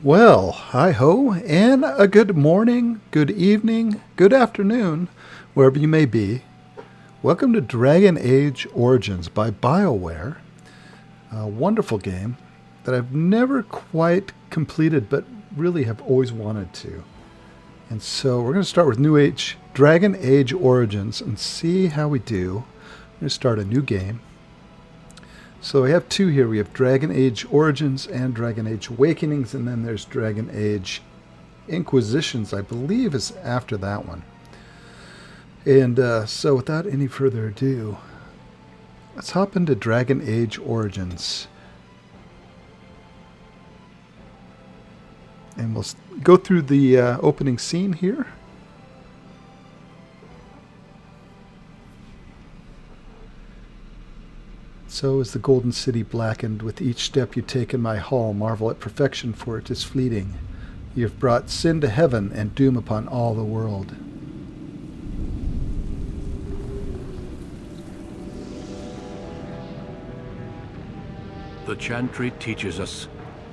Well, hi ho, and a good morning, good evening, good afternoon, wherever you may be. Welcome to Dragon Age Origins by BioWare, a wonderful game that I've never quite completed but really have always wanted to. And so we're going to start with New Age, Dragon Age Origins, and see how we do. We're going to start a new game. So we have two here. We have Dragon Age Origins and Dragon Age Awakenings, and then there's Dragon Age Inquisitions, I believe, is after that one. And so without any further ado, let's hop into Dragon Age Origins. And we'll go through the opening scene here. So is the golden city blackened. With each step you take in my hall, marvel at perfection, for it is fleeting. You have brought sin to heaven and doom upon all the world. The Chantry teaches us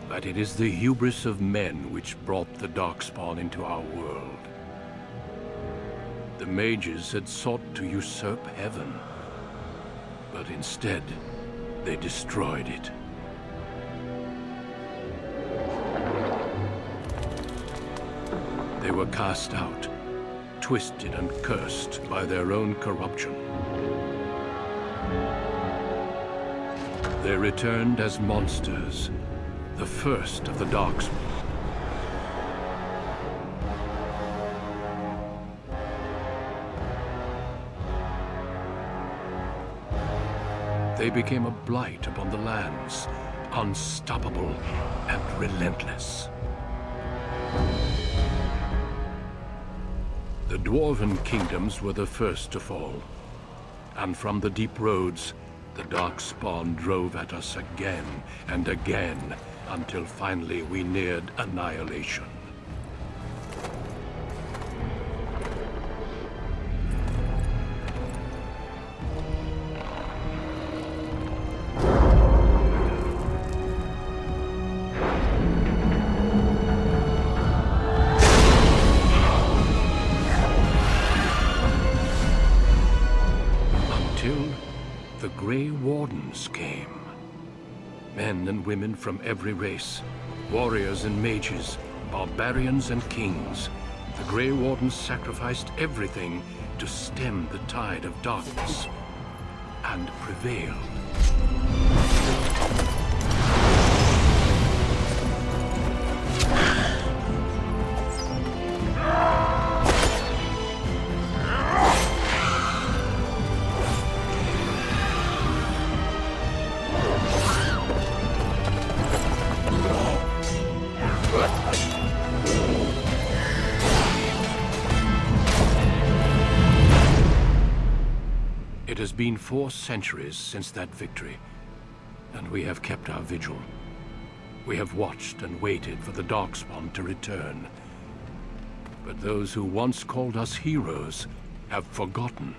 that it is the hubris of men which brought the Darkspawn into our world. The mages had sought to usurp heaven, but instead, they destroyed it. They were cast out, twisted and cursed by their own corruption. They returned as monsters, the first of the Darkspawn. They became a blight upon the lands, unstoppable and relentless. The Dwarven kingdoms were the first to fall, and from the deep roads, the Darkspawn drove at us again and again, until finally we neared annihilation. The Grey Wardens came. Men and women from every race, warriors and mages, barbarians and kings. The Grey Wardens sacrificed everything to stem the tide of darkness, and prevailed. It has been 4 centuries since that victory, and we have kept our vigil. We have watched and waited for the Darkspawn to return. But those who once called us heroes have forgotten.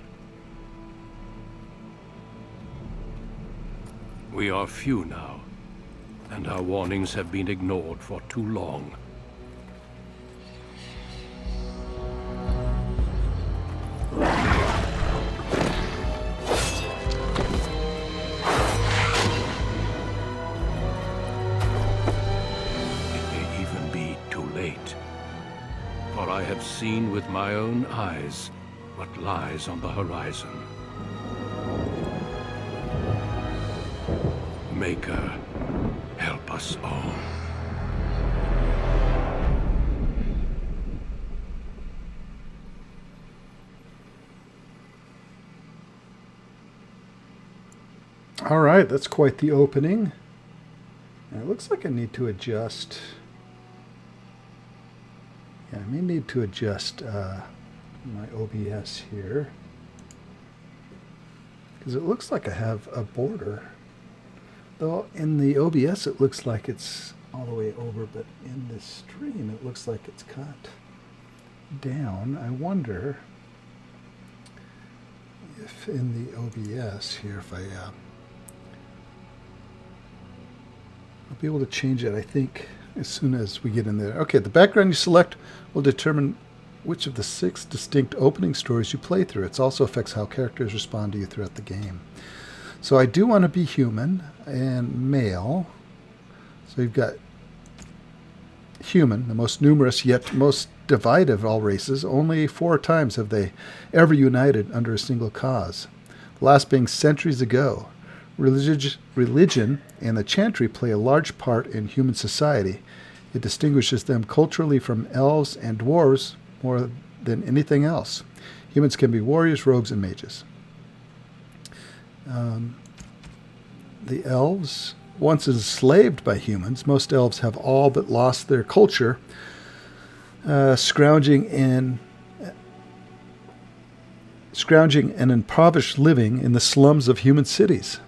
We are few now, and our warnings have been ignored for too long. For I have seen with my own eyes what lies on the horizon. Maker, help us all. All right, that's quite the opening. And it looks like I need to adjust. Yeah, I may need to adjust my OBS here, because it looks like I have a border. Though in the OBS it looks like it's all the way over, but in the stream it looks like it's cut down. I wonder if in the OBS here, if I'll be able to change it. I think as soon as we get in there. Okay, the background you select will determine which of the 6 distinct opening stories you play through. It also affects how characters respond to you throughout the game. So I do want to be human and male. So you've got human, the most numerous yet most divided of all races. Only 4 times have they ever united under a single cause. The last being centuries ago. Religion and the chantry play a large part in human society. It distinguishes them culturally from elves and dwarves more than anything else. Humans can be warriors, rogues, and mages. The elves, once enslaved by humans, most elves have all but lost their culture, scrounging and impoverished living in the slums of human cities.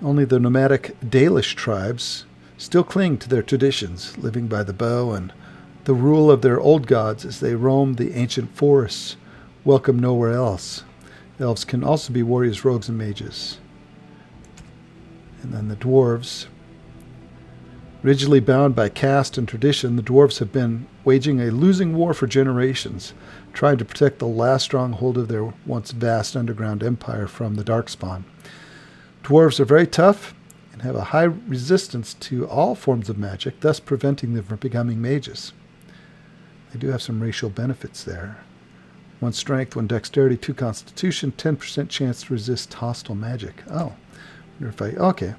Only the nomadic Dalish tribes still cling to their traditions, living by the bow and the rule of their old gods as they roam the ancient forests, welcome nowhere else. Elves can also be warriors, rogues, and mages. And then the dwarves. Rigidly bound by caste and tradition, the dwarves have been waging a losing war for generations, trying to protect the last stronghold of their once vast underground empire from the Darkspawn. Dwarves are very tough and have a high resistance to all forms of magic, thus preventing them from becoming mages. They do have some racial benefits there. 1 strength, 1 dexterity, 2 constitution, 10% chance to resist hostile magic. Oh, wonder if okay.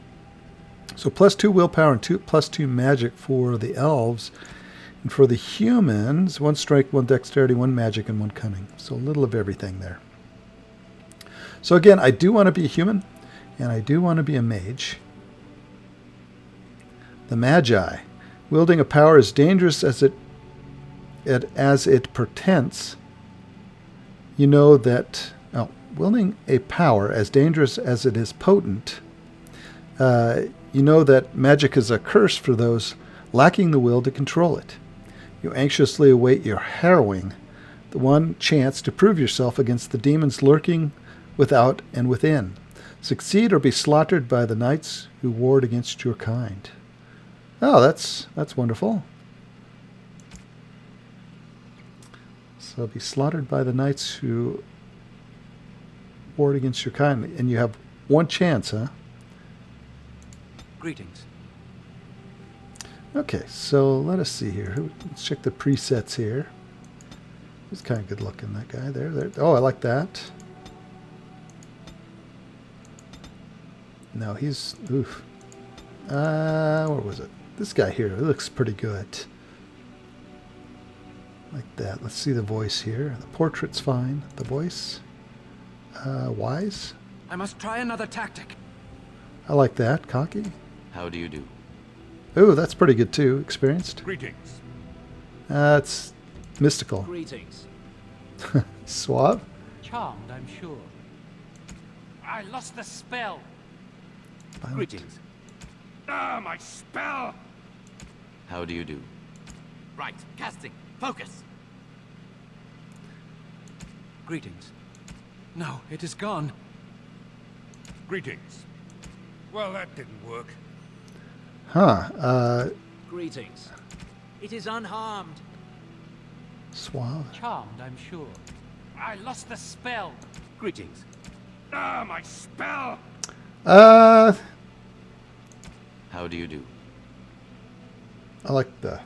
So +2 willpower and +2 magic for the elves. And for the humans, 1 strength, 1 dexterity, 1 magic, and 1 cunning. So a little of everything there. So again, I do want to be a human, and I do want to be a mage. The Magi. Wielding a power as dangerous as it portends. You know that, wielding a power as dangerous as it is potent, you know that magic is a curse for those lacking the will to control it. You anxiously await your harrowing, the one chance to prove yourself against the demons lurking without and within. Succeed or be slaughtered by the knights who ward against your kind. Oh, that's wonderful. So be slaughtered by the knights who ward against your kind. And you have 1 chance, huh? Greetings. Okay, so let us see here. Let's check the presets here. He's kind of good looking, that guy there. Oh, I like that. No, he's... Oof. Where was it? This guy here, it looks pretty good. Like that. Let's see the voice here. The portrait's fine. The voice. Wise. I must try another tactic. I like that. Cocky. How do you do? Ooh, that's pretty good too. Experienced. Greetings. It's mystical. Greetings. Suave. Charmed, I'm sure. I lost the spell. Violent. Greetings. Ah, my spell! How do you do? Right, casting. Focus. Greetings. No, it is gone. Greetings. Well, that didn't work. Huh. Greetings. It is unharmed. Suave. Charmed, I'm sure. I lost the spell. Greetings. Ah, my spell! How do you do? I like the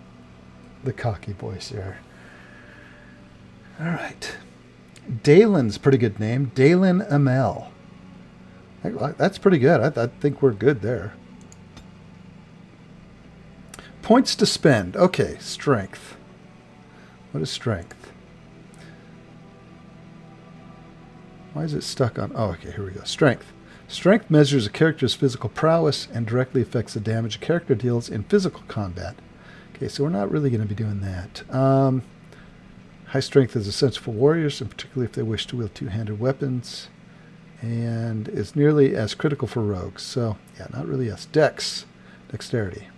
cocky voice there. All right. Dalen's a pretty good name. Dalen Amel. That's pretty good. I think we're good there. Points to spend. Okay, strength. What is strength? Why is it stuck on... Oh, okay, here we go. Strength. Strength measures a character's physical prowess and directly affects the damage a character deals in physical combat. Okay, so we're not really going to be doing that. High strength is essential for warriors, and particularly if they wish to wield two-handed weapons, and is nearly as critical for rogues. So, yeah, not really us. Dex. Dexterity.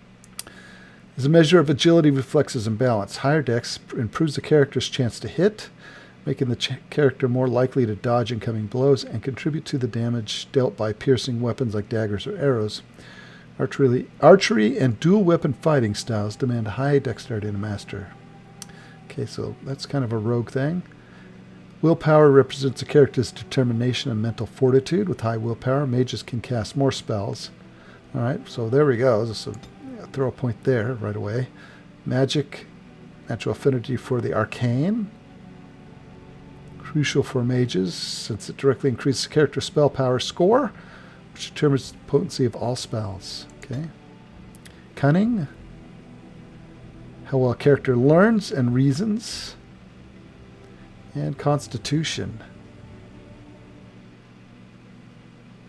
Is a measure of agility, reflexes, and balance. Higher dex improves the character's chance to hit, making the character more likely to dodge incoming blows and contribute to the damage dealt by piercing weapons like daggers or arrows. Archery and dual weapon fighting styles demand high dexterity in a master. Okay, so that's kind of a rogue thing. Willpower represents a character's determination and mental fortitude. With high willpower, mages can cast more spells. All right, so there we go. So throw a point there right away. Magic, natural affinity for the arcane. Crucial for mages, since it directly increases the character's spell power score, which determines the potency of all spells. Okay. Cunning. How well a character learns and reasons. And Constitution.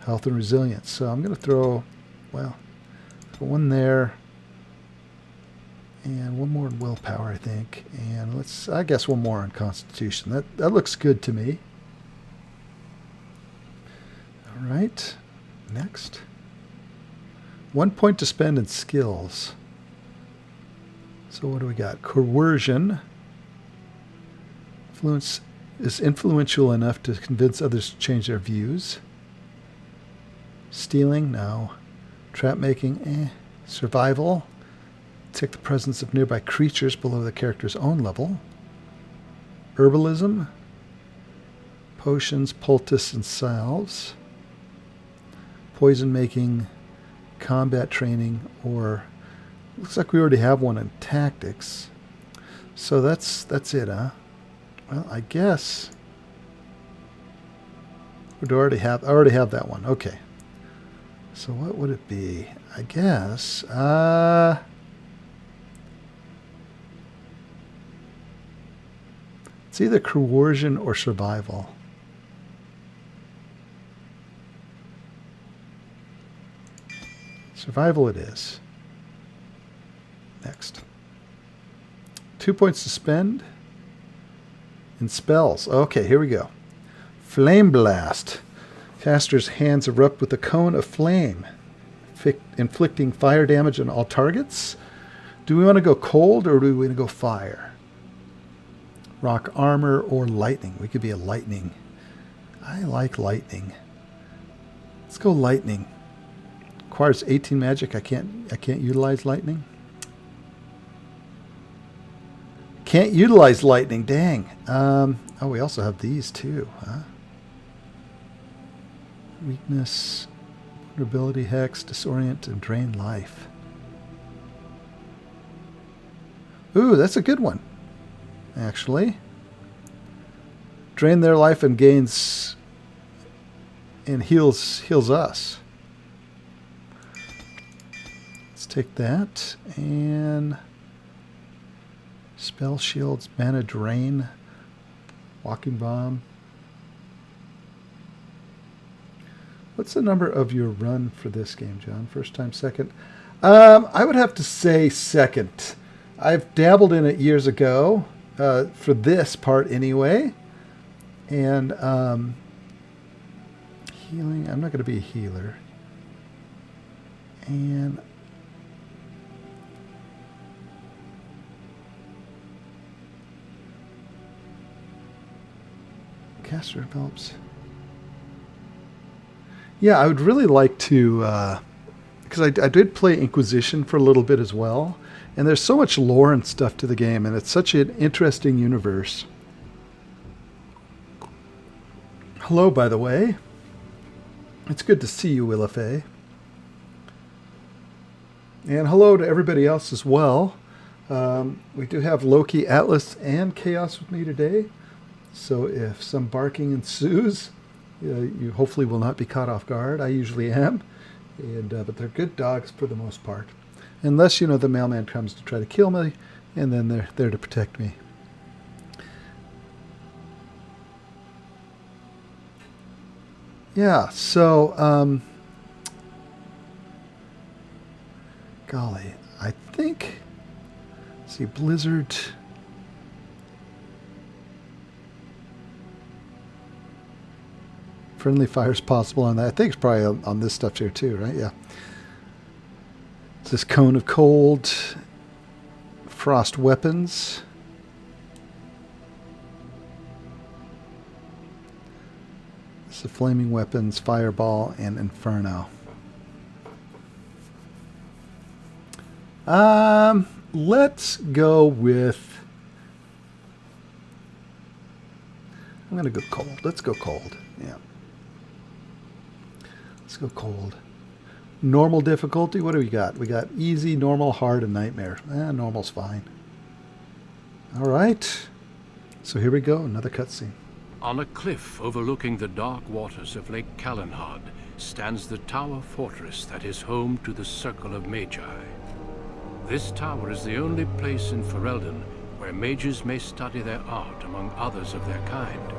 Health and resilience. So I'm going to throw one there. And one more in willpower, I think. And I guess one more on Constitution. That looks good to me. All right. Next. 1 point to spend in skills. So what do we got? Coercion. Influence is influential enough to convince others to change their views. Stealing? No. Trap making? Survival? Detect the presence of nearby creatures below the character's own level. Herbalism. Potions, poultice, and salves. Poison making, combat training, or looks like we already have one in tactics. So that's it, huh? Well, I guess I already have that one. Okay. So what would it be? I guess it's either coercion or survival. Survival it is. Next. 2 points to spend in spells. Okay, here we go. Flame Blast. Caster's hands erupt with a cone of flame, inflicting fire damage on all targets. Do we want to go cold or do we want to go fire? Rock armor or lightning? We could be a lightning. I like lightning. Let's go lightning. Requires 18 magic. I can't utilize lightning. Can't utilize lightning. Dang. Oh, we also have these too, huh? Weakness, vulnerability, hex, disorient, and drain life. Ooh, that's a good one. Actually, drain their life and gains and heals us. Let's take that and spell shields, mana drain, walking bomb. What's the number of your run for this game, John? First time, second? I would have to say second. I've dabbled in it years ago, for this part anyway. And healing, I'm not going to be a healer. And caster develops. Yeah, I would really like to, because I did play Inquisition for a little bit as well, and there's so much lore and stuff to the game, and it's such an interesting universe. Hello, by the way. It's good to see you, Willa Faye. And hello to everybody else as well. We do have Loki, Atlas, and Chaos with me today, so if some barking ensues, you hopefully will not be caught off guard. I usually am, but they're good dogs for the most part. Unless, the mailman comes to try to kill me, and then they're there to protect me. Yeah, so, golly, I think, let's see, Blizzard... Friendly fire is possible on that. I think it's probably on this stuff here too, right? Yeah. It's this cone of cold, frost weapons. It's the flaming weapons, fireball, and inferno. Let's go with... I'm going to go cold. Let's go cold. Yeah. Let's go cold. Normal difficulty, what do we got? We got easy, normal, hard, and nightmare. Normal's fine. All right. So here we go, another cutscene. On a cliff overlooking the dark waters of Lake Calenhad stands the tower fortress that is home to the Circle of Magi. This tower is the only place in Ferelden where mages may study their art among others of their kind.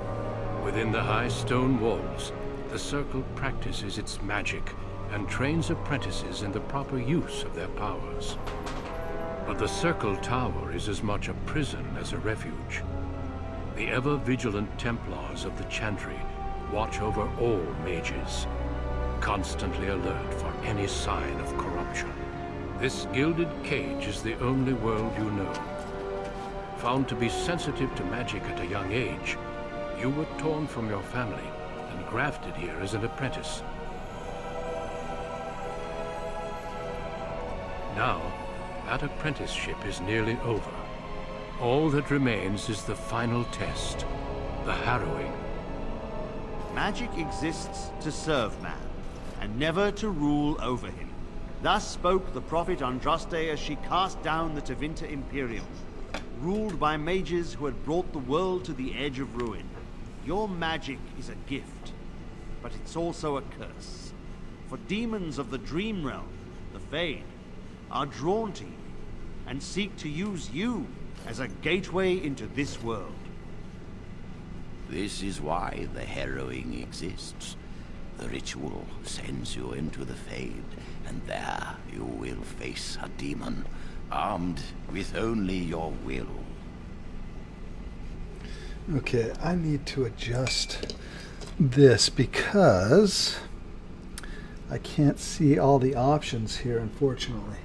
Within the high stone walls, the Circle practices its magic and trains apprentices in the proper use of their powers. But the Circle Tower is as much a prison as a refuge. The ever-vigilant Templars of the Chantry watch over all mages, constantly alert for any sign of corruption. This gilded cage is the only world you know. Found to be sensitive to magic at a young age, you were torn from your family and grafted here as an apprentice. Now, that apprenticeship is nearly over. All that remains is the final test, the harrowing. Magic exists to serve man, and never to rule over him. Thus spoke the prophet Andraste as she cast down the Tevinter Imperium, ruled by mages who had brought the world to the edge of ruin. Your magic is a gift, but it's also a curse. For demons of the Dream Realm, the Fade, are drawn to you, and seek to use you as a gateway into this world. This is why the harrowing exists. The ritual sends you into the Fade, and there you will face a demon, armed with only your will. Okay, I need to adjust this because I can't see all the options here, unfortunately.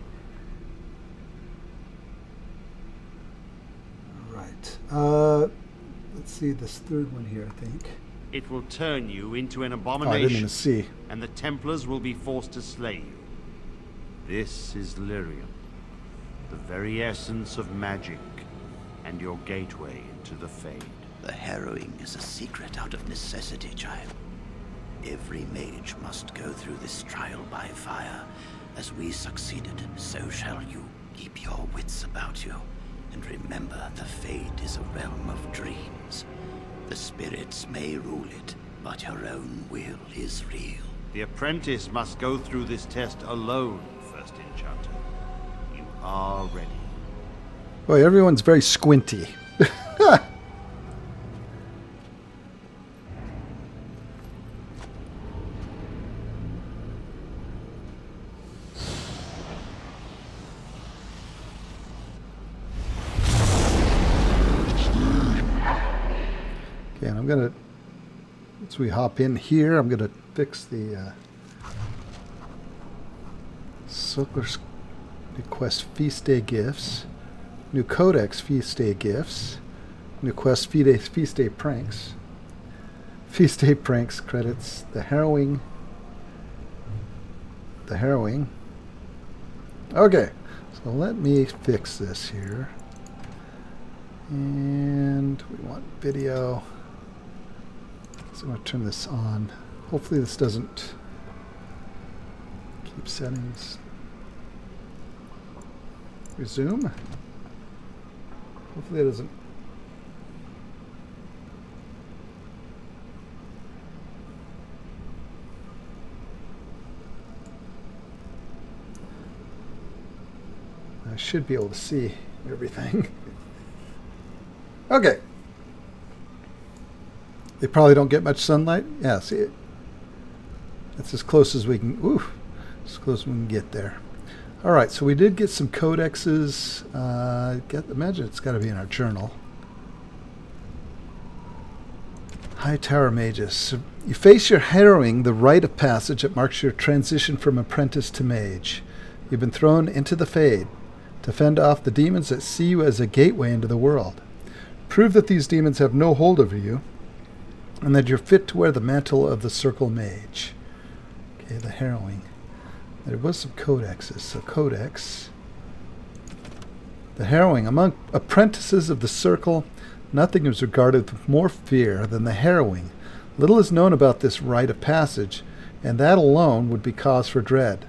Let's see this third one here, I think. It will turn you into an Oh, I abomination, didn't even see. and the Templars will be forced to slay you. This is Lyrium, the very essence of magic, and your gateway into the Fade. The harrowing is a secret out of necessity, child. Every mage must go through this trial by fire. As we succeeded, so shall you. Keep your wits about you. And remember, the Fade is a realm of dreams. The spirits may rule it, but your own will is real. The apprentice must go through this test alone, First Enchanter. You are ready. Boy, everyone's very squinty. Okay, and I'm gonna, as we hop in here, I'm gonna fix the Circler's new quest feast day gifts, new codex feast day gifts, new quest feast day pranks, feast day pranks credits, the harrowing. Okay, so let me fix this here, and we want video. So I'm going to turn this on. Hopefully this doesn't keep settings. Resume. Hopefully it doesn't. I should be able to see everything. Okay. They probably don't get much sunlight. Yeah, see it. That's as close as we can. Ooh, as close as we can get there. All right, so we did get some codexes. Imagine it's got to be in our journal. High Tower Mages. So you face your harrowing, the rite of passage that marks your transition from apprentice to mage. You've been thrown into the Fade to fend off the demons that see you as a gateway into the world. Prove that these demons have no hold over you, and that you're fit to wear the mantle of the Circle Mage. Okay, the harrowing. There was some codexes. So codex. The harrowing. Among apprentices of the Circle, nothing is regarded with more fear than the harrowing. Little is known about this rite of passage, and that alone would be cause for dread.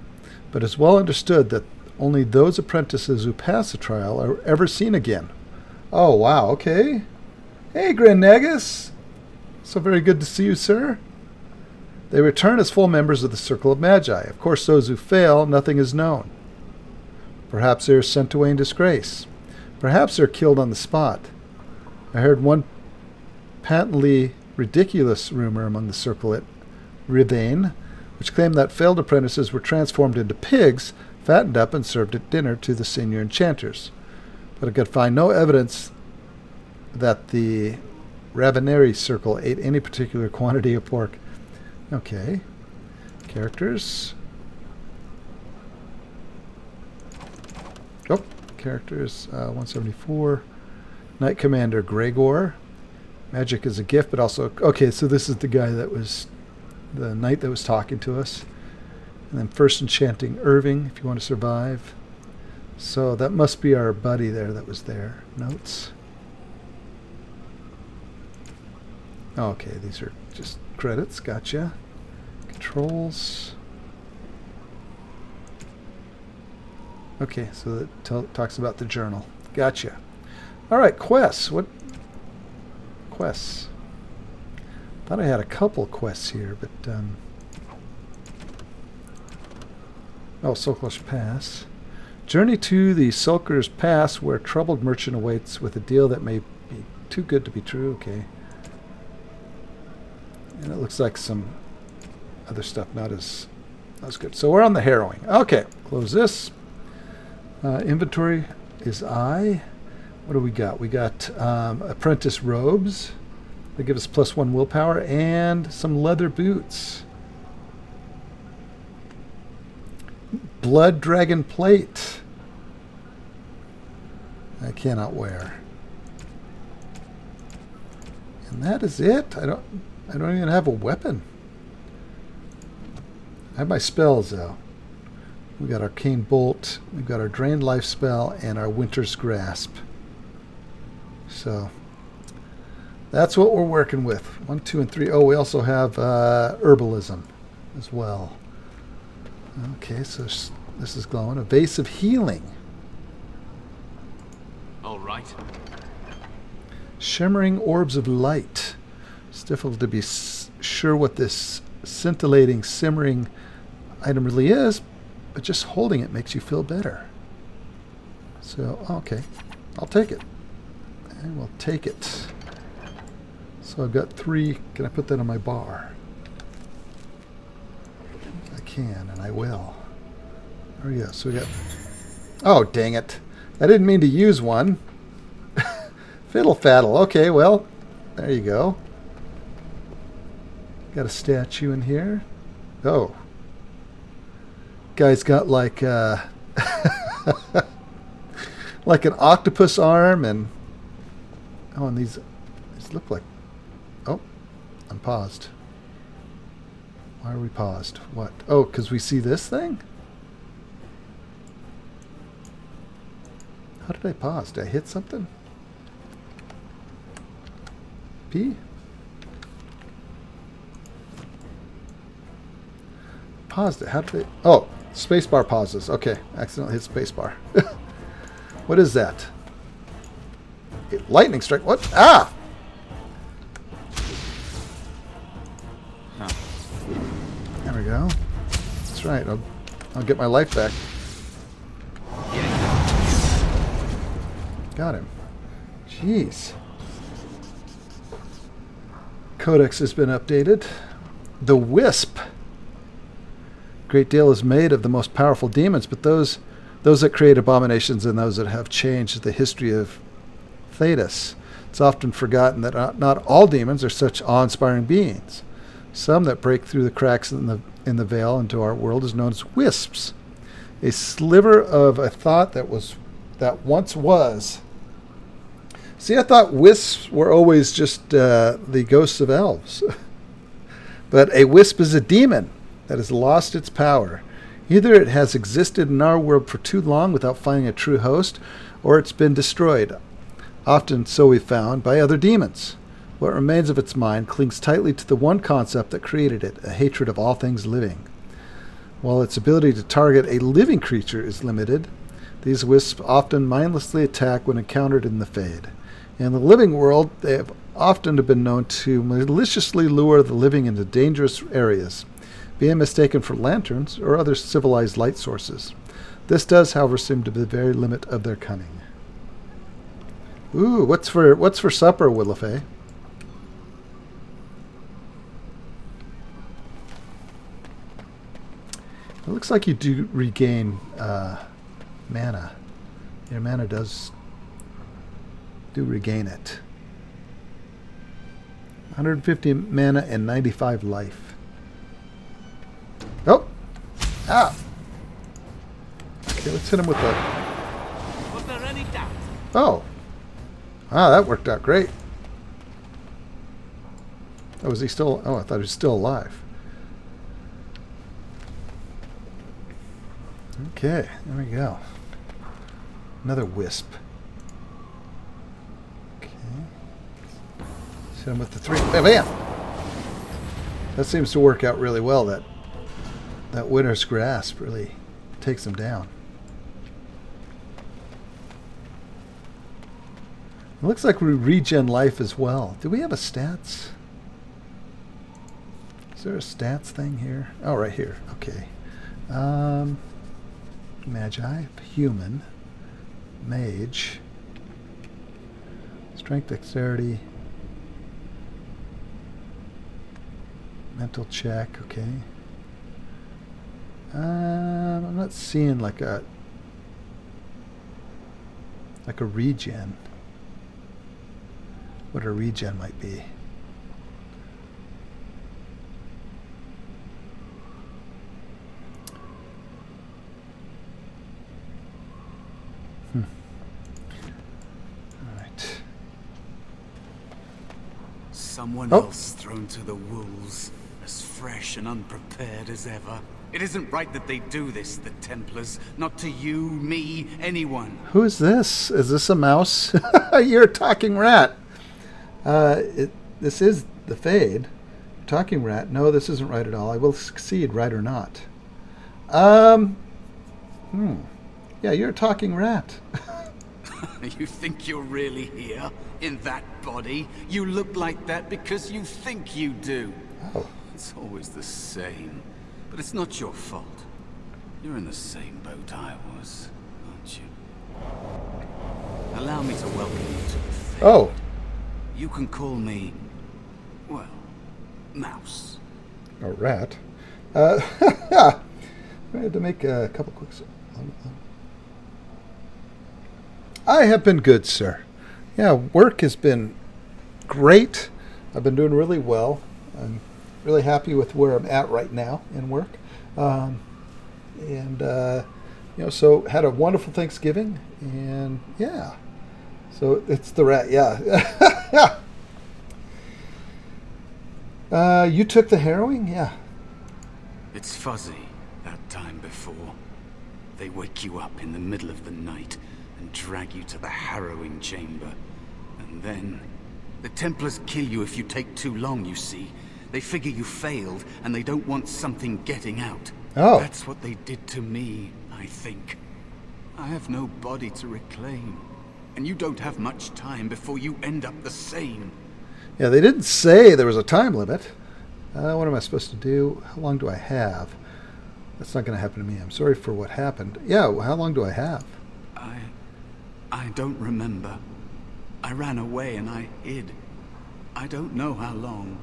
But it's well understood that only those apprentices who pass the trial are ever seen again. Oh, wow, okay. Hey, Grannegus. So very good to see you, sir. They return as full members of the Circle of Magi. Of course, those who fail, nothing is known. Perhaps they are sent away in disgrace. Perhaps they are killed on the spot. I heard one patently ridiculous rumor among the Circle at Rivain, which claimed that failed apprentices were transformed into pigs, fattened up, and served at dinner to the senior enchanters. But I could find no evidence that the Ravenary Circle ate any particular quantity of pork. Okay. Characters. Oh, characters. 174. Knight Commander Gregor. Magic is a gift, but also... Okay, so this is the guy that was... the knight that was talking to us. And then First Enchanting Irving, if you want to survive. So that must be our buddy there that was there. Notes. Okay, these are just credits. Gotcha. Controls. Okay, so that talks about the journal. Gotcha. All right, quests. What quests? Thought I had a couple quests here, but oh, Sulker's Pass. Journey to the Sulker's Pass, where a troubled merchant awaits with a deal that may be too good to be true. Okay. And it looks like some other stuff not as good. So we're on the harrowing. Okay, close this. Inventory is I. What do we got? We got apprentice robes. They give us +1 willpower and some leather boots. Blood dragon plate. I cannot wear. And that is it. I don't even have a weapon. I have my spells though. We got Arcane Bolt, we've got our Drained Life spell, and our Winter's Grasp. So that's what we're working with. 1, 2, and 3. Oh, we also have herbalism as well. Okay, so this is glowing. A vase of healing. All right. Shimmering orbs of light. It's difficult to be sure what this scintillating, simmering item really is, but just holding it makes you feel better. So, okay. I'll take it. I will take it. So I've got 3. Can I put that on my bar? I can, and I will. There we go. So we got... Oh, dang it. I didn't mean to use one. Fiddle faddle. Okay, well, there you go. Got a statue in here. Oh. Guy's got like like an octopus arm, and oh, and these look like... Oh, I'm paused. Why are we paused? What? Oh, because we see this thing? How did I pause? Did I hit something? P? Paused it. How did it... Oh, spacebar pauses. Okay, accidentally hit spacebar. What is that? Lightning strike. What? Ah! There we go. That's right. I'll get my life back. Got him. Jeez. Codex has been updated. The Wisp. Great deal is made of the most powerful demons, but those that create abominations and those that have changed the history of Thedas. It's often forgotten that not all demons are such awe-inspiring beings. Some that break through the cracks in the veil into our world is known as wisps, a sliver of a thought that once was. See, I thought wisps were always just the ghosts of elves. But a wisp is a demon that has lost its power. Either it has existed in our world for too long without finding a true host, or it's been destroyed, often, so we found, by other demons. What remains of its mind clings tightly to the one concept that created it, a hatred of all things living. While its ability to target a living creature is limited, these wisps often mindlessly attack when encountered in the Fade. In the living world, they have often been known to maliciously lure the living into dangerous areas, being mistaken for lanterns or other civilized light sources. This does, however, seem to be the very limit of their cunning. Ooh, what's for supper, Willifay? It looks like you do regain mana. Your mana do regain it. 150 mana and 95 life. Oh! Ah! Okay, let's hit him with the... Was there any doubt? Oh! Ah, that worked out great. Oh, was he still... Oh, I thought he was still alive. Okay, there we go. Another wisp. Okay. Let's hit him with the 3. Bam, bam! That seems to work out really well. That Winter's Grasp really takes him down. It looks like we regen life as well. Do we have a stats? Is there a stats thing here? Oh, right here. Okay. Magi, human, mage, strength, dexterity, mental check. Okay. I'm not seeing like a regen. What a regen might be. Someone Oh. else thrown to the wolves, as fresh and unprepared as ever. It isn't right that they do this, the Templars. Not to you, me, anyone. Who is this? Is this a mouse? You're a talking rat. This is the Fade. Talking rat. No, this isn't right at all. I will succeed, right or not. Yeah, you're a talking rat. You think you're really here? In that body? You look like that because you think you do. Oh. It's always the same. But it's not your fault. You're in the same boat I was, aren't you? Allow me to welcome you to the Fade. Oh. You can call me, well, Mouse. A rat. I had to make a couple quick... I have been good, sir. Yeah, work has been great. I've been doing really well. I'm really happy with where I'm at right now in work. So had a wonderful Thanksgiving, and yeah. So it's the rat, yeah. You took the harrowing? Yeah. It's fuzzy, that time before. They wake you up in the middle of the night and drag you to the harrowing chamber. And then, the Templars kill you if you take too long, you see. They figure you failed, and they don't want something getting out. Oh. That's what they did to me, I think. I have no body to reclaim, and you don't have much time before you end up the same. Yeah, they didn't say there was a time limit. What am I supposed to do? How long do I have? That's not going to happen to me. I'm sorry for what happened. Yeah, how long do I have? I don't remember. I ran away and I hid. I don't know how long.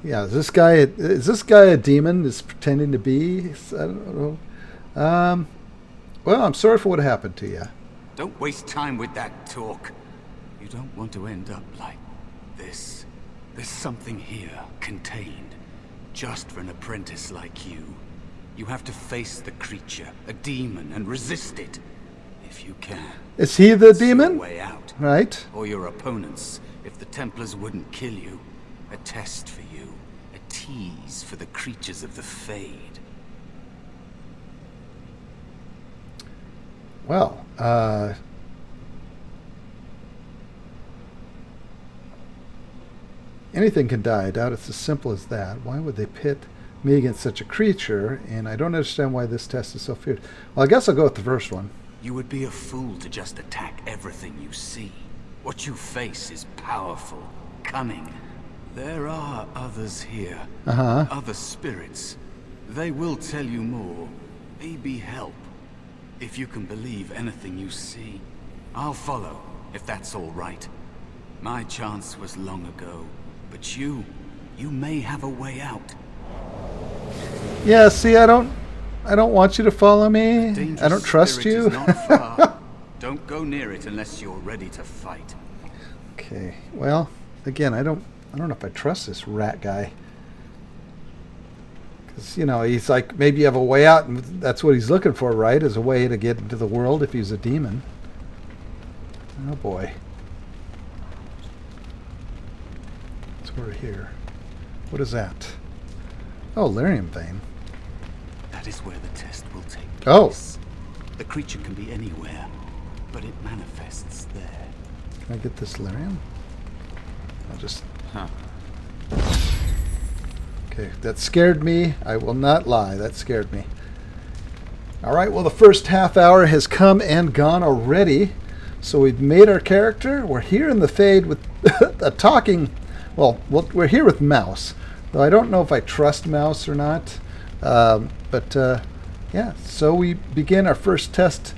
Yeah, is this guy a demon? Is pretending to be? I don't know. Well, I'm sorry for what happened to you. Don't waste time with that talk. You don't want to end up like this. There's something here, contained, just for an apprentice like you. You have to face the creature, a demon, and resist it, if you can. Is he the It's your demon? way out. Right. Or your opponents, if the Templars wouldn't kill you. A test for you. A tease for the creatures of the Fade. Well, anything can die. I doubt it's as simple as that. Why would they pit me against such a creature? And I don't understand why this test is so feared. Well, I guess I'll go with the first one. You would be a fool to just attack everything you see. What you face is powerful, cunning. There are others here. Other spirits. They will tell you more. Maybe help. If you can believe anything you see, I'll follow, if that's all right. My chance was long ago, but you may have a way out. Yeah, see, I don't want you to follow me. Dangerous I don't trust spirit you. is not far. Don't go near it unless you're ready to fight. Okay. Well, again, I don't know if I trust this rat guy. Because, he's like, maybe you have a way out, and that's what he's looking for, right? Is a way to get into the world if he's a demon. Oh, boy. So we're here. What is that? Oh, lyrium vein. That is where the test will take Oh. place. The creature can be anywhere, but it manifests there. Can I get this lyrium? I'll just... Okay, that scared me. I will not lie. That scared me. All right, well, the first half hour has come and gone already. So we've made our character. We're here in the Fade with a talking... Well, we're here with Mouse. Though I don't know if I trust Mouse or not. Yeah, so we begin our first test.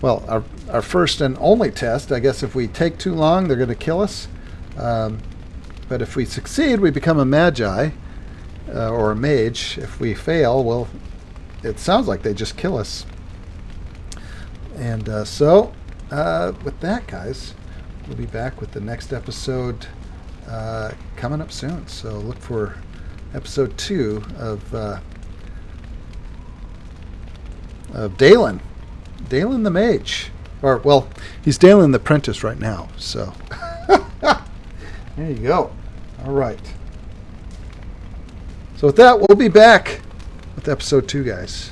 Well, our first and only test. I guess if we take too long, they're going to kill us. But if we succeed, we become a magi. Or a mage. If we fail, well, it sounds like they just kill us. And with that, guys, we'll be back with the next episode coming up soon. So look for episode 2 of Dalen. Dalen the Mage. Or, well, he's Dalen the Apprentice right now. So there you go. All right. So with that, we'll be back with episode 2, guys.